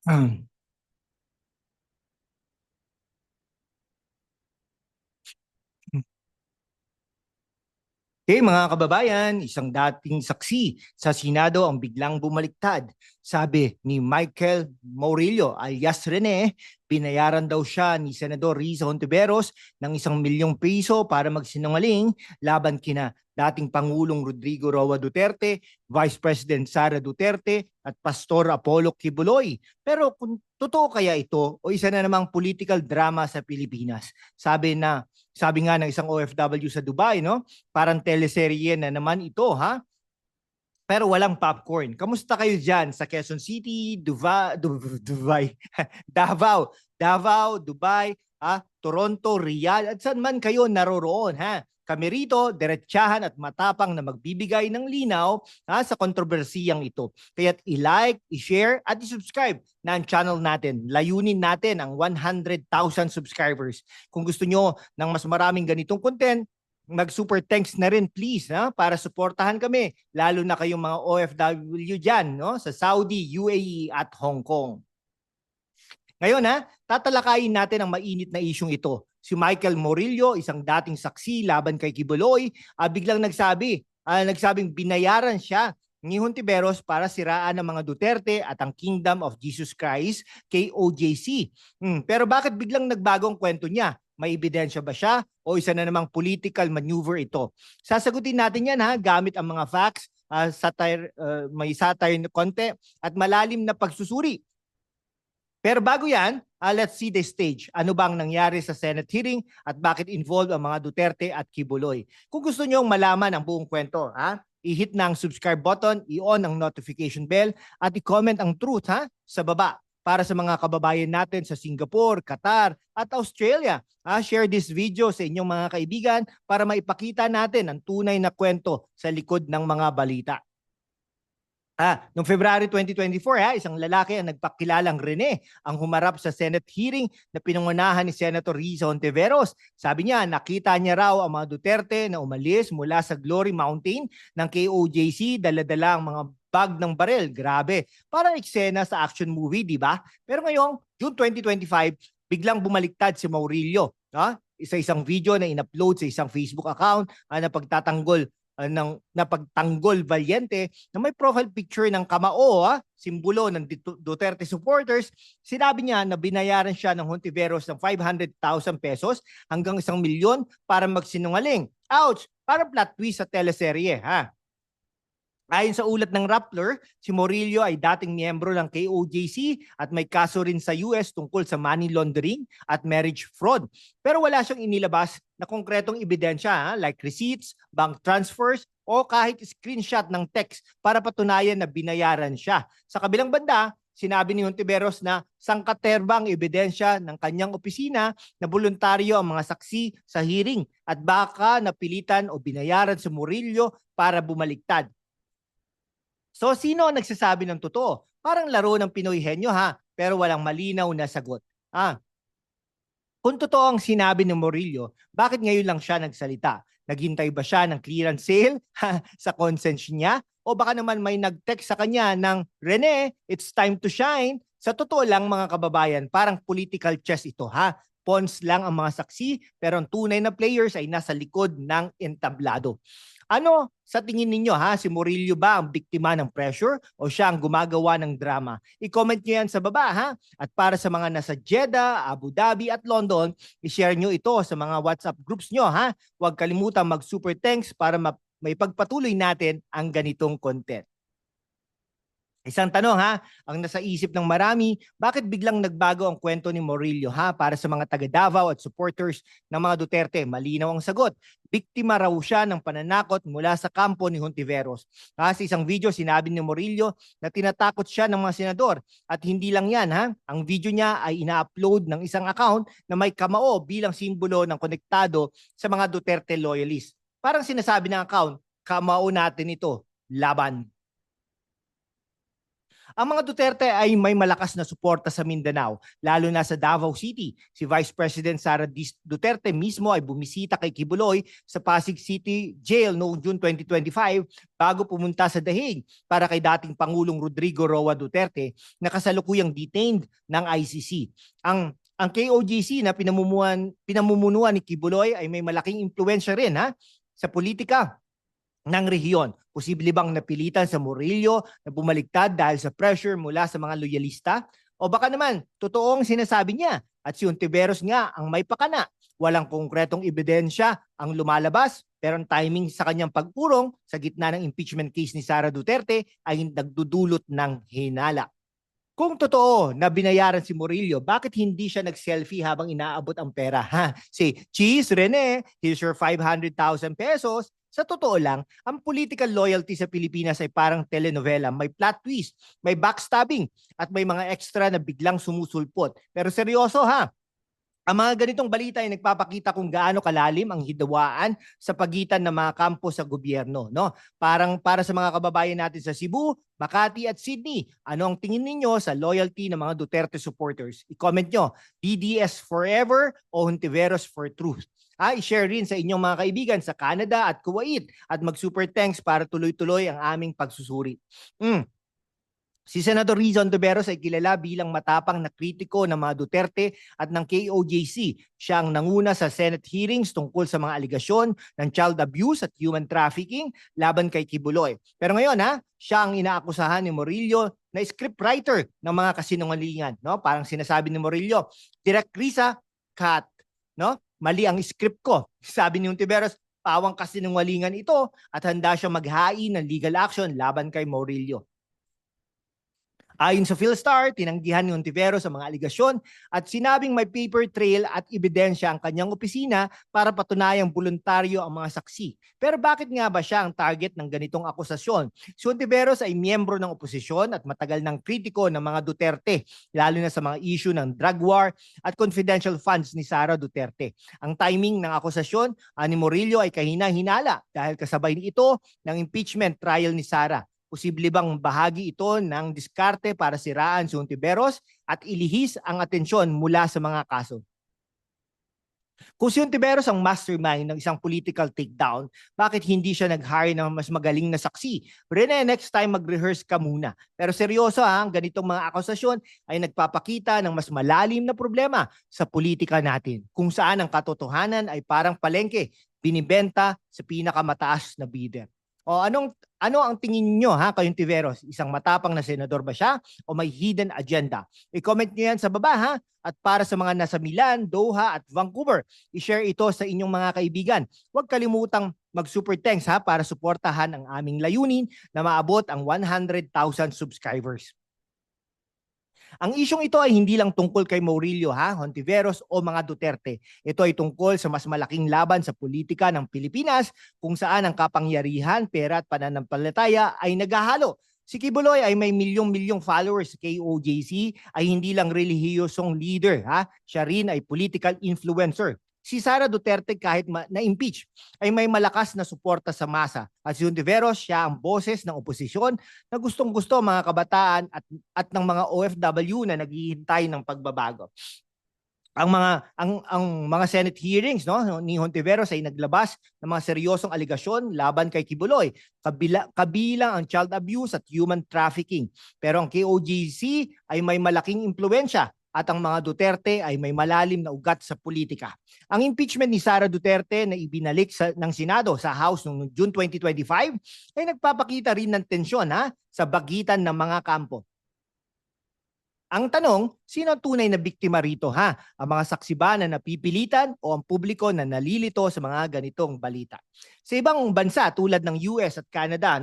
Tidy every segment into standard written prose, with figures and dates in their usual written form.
Hmm. Okay, mga kababayan, isang dating saksi sa Senado ang biglang bumaliktad. Sabi ni Michael Murillo alias Rene, binayaran daw siya ni Senador Risa Hontiveros ng 1 milyong piso para magsinungaling laban kina dating Pangulong Rodrigo Roa Duterte, Vice President Sara Duterte at Pastor Apollo Kibuloy. Pero kung totoo kaya ito o isa na namang political drama sa Pilipinas? Sabi nga ng isang OFW sa Dubai, no? Parang teleserye na naman ito, ha? Pero walang popcorn. Kamusta kayo dyan sa Quezon City, Dubai, Davao, Dubai, Toronto, Riyadh, at saan man kayo naroroon, ha? Kami rito, diretsahan at matapang na magbibigay ng linaw sa kontrobersiyang ito. Kaya't i-like, i-share at i-subscribe na ang channel natin. Layunin natin ang 100,000 subscribers. Kung gusto nyo ng mas maraming ganitong content, mag-super thanks na rin please para suportahan kami, lalo na kayong mga OFW dyan, no? Sa Saudi, UAE at Hong Kong. Ngayon tatalakayin natin ang mainit na isyong ito. Si Michael Murillo, isang dating saksi laban kay Kibuloy, biglang nagsabing binayaran siya ni Hontiveros para siraan ang mga Duterte at ang Kingdom of Jesus Christ, KOJC. Pero bakit biglang nagbago ang kwento niya? May ebidensya ba siya o isa na namang political maneuver ito? Sasagutin natin yan gamit ang mga facts, may satire na konti at malalim na pagsusuri. Pero bago yan, let's see the stage. Ano bang nangyari sa Senate hearing at bakit involved ang mga Duterte at Kibuloy? Kung gusto nyo malaman ang buong kwento, i-hit na ang subscribe button, i-on ang notification bell at i-comment ang truth sa baba. Para sa mga kababayan natin sa Singapore, Qatar at Australia, share this video sa inyong mga kaibigan para maipakita natin ang tunay na kwento sa likod ng mga balita. Noong February 2024, isang lalaki ang nagpakilalang Rene ang humarap sa Senate hearing na pinangunahan ni Senator Risa Hontiveros. Sabi niya, nakita niya raw ang mga Duterte na umalis mula sa Glory Mountain ng KOJC, dala-dala ang mga bag ng barel. Grabe, parang eksena sa action movie, di ba? Pero ngayong June 2025, biglang bumaliktad si Murillo. Isang video na in-upload sa isang Facebook account na pagtatanggol ng napagtanggol valiente na may profile picture ng kamao, simbolo ng Duterte supporters. Sinabi niya na binayaran siya ng Hontiveros ng 500,000 pesos hanggang 1 milyon para magsinungaling. Ouch! Para plot twist sa teleserye, Ayon sa ulat ng Rappler, si Murillo ay dating miyembro ng KOJC at may kaso rin sa US tungkol sa money laundering at marriage fraud. Pero wala siyang inilabas na konkretong ebidensya like receipts, bank transfers o kahit screenshot ng text para patunayan na binayaran siya. Sa kabilang banda, sinabi ni Hontiveros na sangkaterbang ebidensya ng kanyang opisina na voluntaryo ang mga saksi sa hearing at baka napilitan o binayaran si Murillo para bumaliktad. So, sino ang nagsasabi ng totoo? Parang laro ng Pinoy henyo pero walang malinaw na sagot. Kung totoo ang sinabi ng Murillo, bakit ngayon lang siya nagsalita? Naghintay ba siya ng clearance sale sa consent niya? O baka naman may nag-text sa kanya ng, Rene, it's time to shine. Sa totoo lang mga kababayan, parang political chess ito Pawns lang ang mga saksi, pero ang tunay na players ay nasa likod ng entablado. Ano sa tingin ninyo si Murillo ba ang biktima ng pressure o siya ang gumagawa ng drama? I-comment nyo yan sa baba At para sa mga nasa Jeddah, Abu Dhabi at London, i-share nyo ito sa mga WhatsApp groups nyo Huwag kalimutan mag-super thanks para may pagpatuloy natin ang ganitong content. Isang tanong ang nasa isip ng marami, bakit biglang nagbago ang kwento ni Murillo para sa mga taga Davao at supporters ng mga Duterte? Malinaw ang sagot. Biktima raw siya ng pananakot mula sa kampo ni Hontiveros. Sa isang video, sinabi ni Murillo na tinatakot siya ng mga senador. At hindi lang yan ang video niya ay ina-upload ng isang account na may kamao bilang simbolo ng konektado sa mga Duterte loyalists. Parang sinasabi ng account, kamao natin ito, laban. Ang mga Duterte ay may malakas na suporta sa Mindanao, lalo na sa Davao City. Si Vice President Sara Duterte mismo ay bumisita kay Kibuloy sa Pasig City Jail noong June 2025 bago pumunta sa The Hague para kay dating Pangulong Rodrigo Roa Duterte na kasalukuyang detained ng ICC. Ang KOJC na pinamumunuan ni Kibuloy ay may malaking impluensya rin sa politika ng rehiyon. Posible bang napilitan sa Murillo na bumaliktad dahil sa pressure mula sa mga loyalista? O baka naman, totoong sinasabi niya at si Ontiveros nga ang may pakana. Walang konkretong ebidensya ang lumalabas, pero ang timing sa kanyang pagpurong sa gitna ng impeachment case ni Sara Duterte ay nagdudulot ng hinala. Kung totoo na binayaran si Murillo, bakit hindi siya nag-selfie habang inaabot ang pera? Si Cheese, Rene, here's your 500,000 pesos. Sa totoo lang, ang political loyalty sa Pilipinas ay parang telenovela. May plot twist, may backstabbing, at may mga extra na biglang sumusulpot. Pero seryoso ang mga ganitong balita ay nagpapakita kung gaano kalalim ang hidawaan sa pagitan ng mga kampo sa gobyerno. No? Para sa mga kababayan natin sa Cebu, Makati at Sydney, ano ang tingin ninyo sa loyalty ng mga Duterte supporters? I-comment nyo, DDS forever o Hontiveros for truth? I-share rin sa inyong mga kaibigan sa Canada at Kuwait at mag-super thanks para tuloy-tuloy ang aming pagsusuri. Si Senator Rizzo Ontiveros ay kilala bilang matapang na kritiko ng mga Duterte at ng KOJC. Siya ang nanguna sa Senate hearings tungkol sa mga aligasyon ng child abuse at human trafficking laban kay Kibuloy. Pero ngayon siya ang inaakusahan ni Murillo na scriptwriter ng mga kasinungalingan. No? Parang sinasabi ni Murillo, Direk Risa, cut. No? Mali ang script ko. Sabi ni Ontiveros, pawang kasinungalingan ito at handa siya maghain ng legal action laban kay Murillo. Ayon sa Philstar, tinanggihan ni Ontiveros ang mga aligasyon at sinabing may paper trail at ebidensya ang kanyang opisina para patunayang voluntaryo ang mga saksi. Pero bakit nga ba siya ang target ng ganitong akusasyon? Si Ontiveros ay miyembro ng oposisyon at matagal ng kritiko ng mga Duterte, lalo na sa mga issue ng drug war at confidential funds ni Sara Duterte. Ang timing ng akusasyon ni Murillo ay kahina-hinala dahil kasabay nito ng impeachment trial ni Sara. Posible bang bahagi ito ng diskarte para siraan si Ontiveros at ilihis ang atensyon mula sa mga kaso? Kung si Ontiveros ang mastermind ng isang political takedown, bakit hindi siya nag-hire ng mas magaling na saksi? Rene, next time mag-rehearse ka muna. Pero seryoso ang ganitong mga akusasyon ay nagpapakita ng mas malalim na problema sa politika natin, kung saan ang katotohanan ay parang palengke, binibenta sa pinakamataas na bidder. O ano ang tingin niyo kay Ontiveros? Isang matapang na senador ba siya o may hidden agenda? I-comment niyo yan sa baba At para sa mga nasa Milan, Doha at Vancouver, i-share ito sa inyong mga kaibigan. Huwag kalimutang mag-super thanks para suportahan ang aming layunin na maabot ang 100,000 subscribers. Ang isyong ito ay hindi lang tungkol kay Murillo, Hontiveros o mga Duterte. Ito ay tungkol sa mas malaking laban sa politika ng Pilipinas kung saan ang kapangyarihan, pera at pananampalataya ay naghahalo. Si Kibuloy ay may milyong-milyong followers sa KOJC, ay hindi lang relihiyosong leader. Siya rin ay political influencer. Si Sara Duterte kahit na-impeach ay may malakas na suporta sa masa. At si Ontiveros, siya ang boses ng oposisyon na gustong-gusto mga kabataan at ng mga OFW na naghihintay ng pagbabago. Ang mga Senate hearings ni Ontiveros ay naglabas ng mga seryosong aligasyon laban kay Kibuloy, kabilang ang child abuse at human trafficking. Pero ang KOJC ay may malaking impluensya at ang mga Duterte ay may malalim na ugat sa politika. Ang impeachment ni Sara Duterte na ibinalik ng Senado sa House noong June 2025 ay nagpapakita rin ng tensyon sa bagitan ng mga kampo. Ang tanong, sino ang tunay na biktima rito? Ang mga saksi ba na napipilitan o ang publiko na nalilito sa mga ganitong balita? Sa ibang bansa tulad ng US at Canada,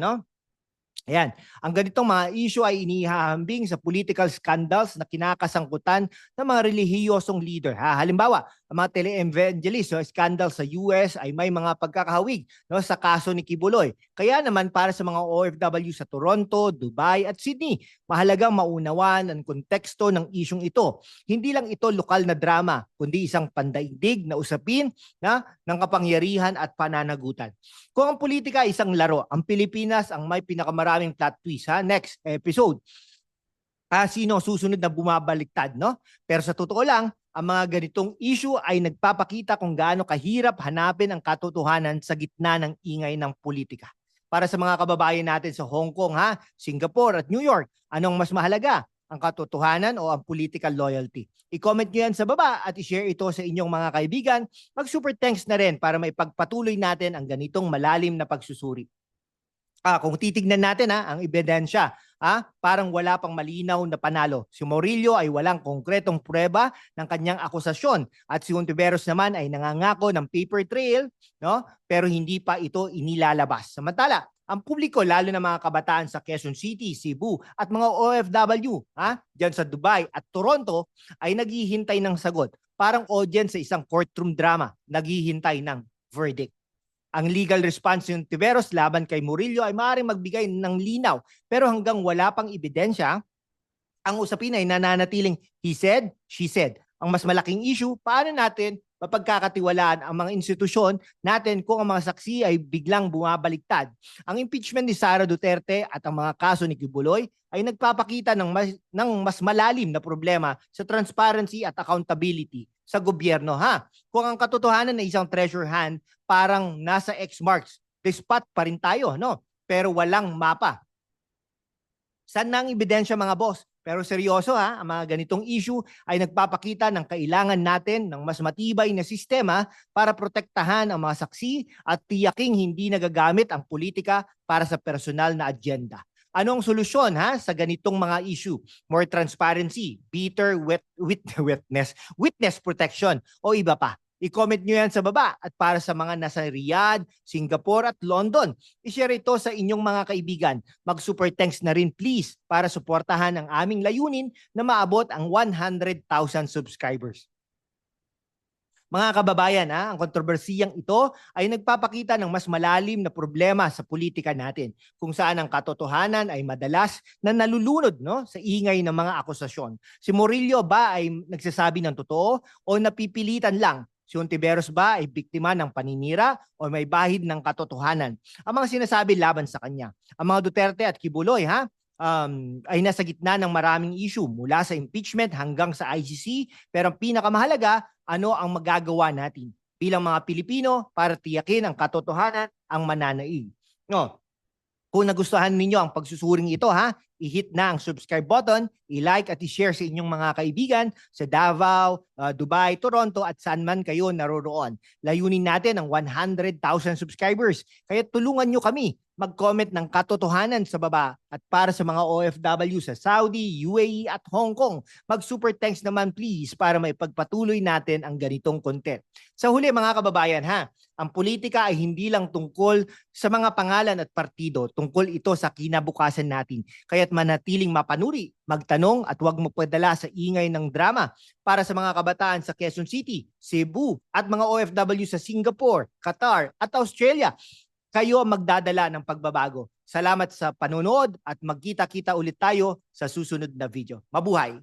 ayan, ang ganitong mga issue ay inihahambing sa political scandals na kinakasangkutan ng mga relihiyosong leader. Halimbawa, ang mga tele-evangelist scandal sa US ay may mga pagkakahawig sa kaso ni Kibuloy. Kaya naman para sa mga OFW sa Toronto, Dubai at Sydney, mahalagang maunawan ang konteksto ng isyong ito. Hindi lang ito lokal na drama, kundi isang pandaigdig na usapin ng kapangyarihan at pananagutan. Kung ang politika ay isang laro, ang Pilipinas ang may pinakamaraming plot twist. Next episode. sino susunod na bumabaliktad, no? Pero sa totoo lang, ang mga ganitong issue ay nagpapakita kung gaano kahirap hanapin ang katotohanan sa gitna ng ingay ng politika. Para sa mga kababayan natin sa Hong Kong, Singapore at New York, anong mas mahalaga? Ang katotohanan o ang political loyalty? I-comment nyo yan sa baba at i-share ito sa inyong mga kaibigan. Mag-super thanks na rin para maipagpatuloy natin ang ganitong malalim na pagsusuri. Kung titignan natin ang ebidensya, parang wala pang malinaw na panalo. Si Murillo ay walang konkretong prueba ng kanyang akusasyon at si Hontiveros naman ay nangangako ng paper trail, no? Pero hindi pa ito inilalabas. Samantala, ang publiko lalo na mga kabataan sa Quezon City, Cebu at mga OFW diyan sa Dubai at Toronto ay naghihintay ng sagot. Parang audience sa isang courtroom drama, naghihintay ng verdict. Ang legal response ng Tiveros laban kay Murillo ay maaaring magbigay ng linaw pero hanggang wala pang ebidensya, ang usapin ay nananatiling he said, she said. Ang mas malaking issue, paano natin mapagkakatiwalaan ang mga institusyon natin kung ang mga saksi ay biglang bumabaliktad. Ang impeachment ni Sara Duterte at ang mga kaso ni Kibuloy ay nagpapakita ng mas malalim na problema sa transparency at accountability sa gobyerno. Kung ang katotohanan ay isang treasure hunt, parang nasa X marks the spot pa rin tayo, no? Pero walang mapa. Saan na ang ebidensya, mga boss? Pero seryoso ang mga ganitong issue ay nagpapakita ng kailangan natin ng mas matibay na sistema para protektahan ang mga saksi at tiyaking hindi nagagamit ang politika para sa personal na agenda. Ano ang solusyon sa ganitong mga issue? More transparency, better witness protection o iba pa? I-comment nyo yan sa baba at para sa mga nasa Riyadh, Singapore at London, i-share ito sa inyong mga kaibigan. Mag-super thanks na rin please para suportahan ang aming layunin na maabot ang 100,000 subscribers. Mga kababayan, ang kontrobersiyang ito ay nagpapakita ng mas malalim na problema sa politika natin, kung saan ang katotohanan ay madalas na nalulunod sa ingay ng mga akusasyon. Si Murillo ba ay nagsasabi ng totoo o napipilitan lang? Si Hontiveros ba ay biktima ng paninira o may bahid ng katotohanan? Ang mga sinasabi laban sa kanya. Ang mga Duterte at Kibuloy ay nasa gitna ng maraming issue mula sa impeachment hanggang sa ICC, pero ang pinakamahalaga, ano ang magagawa natin bilang mga Pilipino para tiyakin ang katotohanan ang mananaig. No. Kung nagustuhan ninyo ang pagsusuring ito, i-hit na ang subscribe button, i-like at i-share sa inyong mga kaibigan sa Davao, Dubai, Toronto at saan man kayo naroroon. Layunin natin ang 100,000 subscribers. Kaya tulungan nyo kami mag-comment ng katotohanan sa baba. At para sa mga OFW sa Saudi, UAE at Hong Kong, mag-super thanks naman please para maipagpatuloy natin ang ganitong content. Sa huli mga kababayan, ang politika ay hindi lang tungkol sa mga pangalan at partido, tungkol ito sa kinabukasan natin. Kaya't manatiling mapanuri, magtanong at huwag magpadala sa ingay ng drama. Para sa mga kabataan sa Quezon City, Cebu at mga OFW sa Singapore, Qatar at Australia, kayo ang magdadala ng pagbabago. Salamat sa panonood at magkita-kita ulit tayo sa susunod na video. Mabuhay!